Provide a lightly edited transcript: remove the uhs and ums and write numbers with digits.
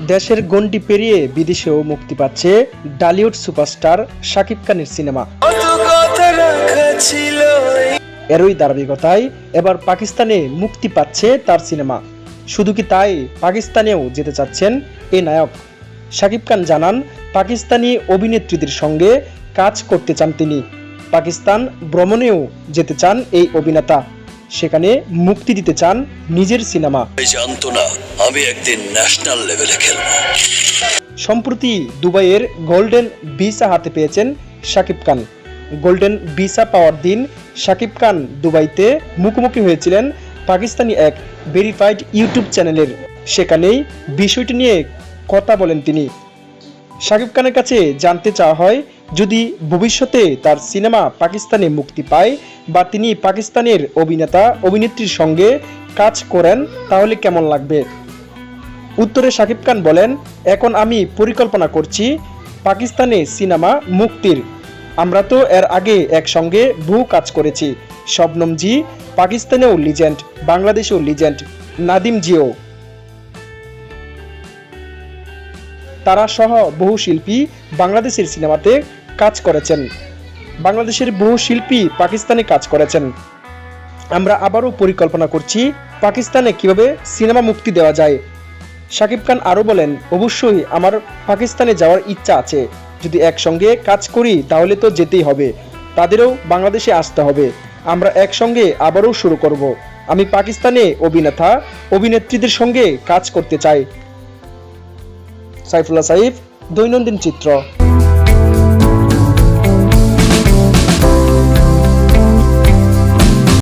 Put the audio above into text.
দেশের গণ্ডি পেরিয়ে বিদেশেও মুক্তি পাচ্ছে ডালিউড সুপারস্টার শাকিব খানের সিনেমা। এরই ধারাবাহিকতায় এবার পাকিস্তানে মুক্তি পাচ্ছে তার সিনেমা। শুধু কি তাই, পাকিস্তানেও যেতে চাচ্ছেন এই নায়ক। শাকিব খান জানান, পাকিস্তানি অভিনেত্রীদের সঙ্গে কাজ করতে চান তিনি। পাকিস্তান ভ্রমণেও যেতে চান এই অভিনেতা। সেখানে মুক্তি দিতে চান নিজের সিনেমা। জানতো না আমি একদিন ন্যাশনাল লেভেলে খেলব। সম্প্রতি দুবাইয়ের গোল্ডেন ভিসা হাতে পেয়েছেন শাকিব খান। গোল্ডেন ভিসা পাওয়ার দিন শাকিব খান দুবাইতে মুখোমুখি হয়েছিলেন পাকিস্তানি এক ভেরিফাইড ইউটিউব চ্যানেলের। সেখানেই বিষয়টি নিয়ে কথা বলেন তিনি। শাকিব খানের কাছে জানতে চাওয়া হয়, যদি ভবিষ্যতে তার সিনেমা পাকিস্তানে মুক্তি পায় বা তিনি পাকিস্তানের অভিনেতা অভিনেত্রীর সঙ্গে কাজ করেন তাহলে কেমন লাগবে। উত্তরে শাকিব খান বলেন, এখন আমি পরিকল্পনা করছি পাকিস্তানে সিনেমা মুক্তির। আমরা তো এর আগে একসঙ্গে বহু কাজ করেছি। শবনম জি পাকিস্তানেও লিজেন্ড, বাংলাদেশেও লিজেন্ড, নাদিম জিও, তারা সহ বহু শিল্পী বাংলাদেশের সিনেমাতে কাজ করেছেন। বাংলাদেশের বহু শিল্পী পাকিস্তানে কাজ করেছেন। আমরা আবারও পরিকল্পনা করছি পাকিস্তানে কিভাবে সিনেমা মুক্তি দেওয়া যায়। শাকিব খান আরও বলেন, অবশ্যই আমার পাকিস্তানে যাওয়ার ইচ্ছা আছে। যদি একসঙ্গে কাজ করি তাহলে তো যেতেই হবে, তাদেরও বাংলাদেশে আসতে হবে। আমরা একসঙ্গে আবারও শুরু করব। আমি পাকিস্তানে অভিনেতা অভিনেত্রীদের সঙ্গে কাজ করতে চাই। সাইফুল্লাহ সাইফ, দৈনন্দিন চিত্র।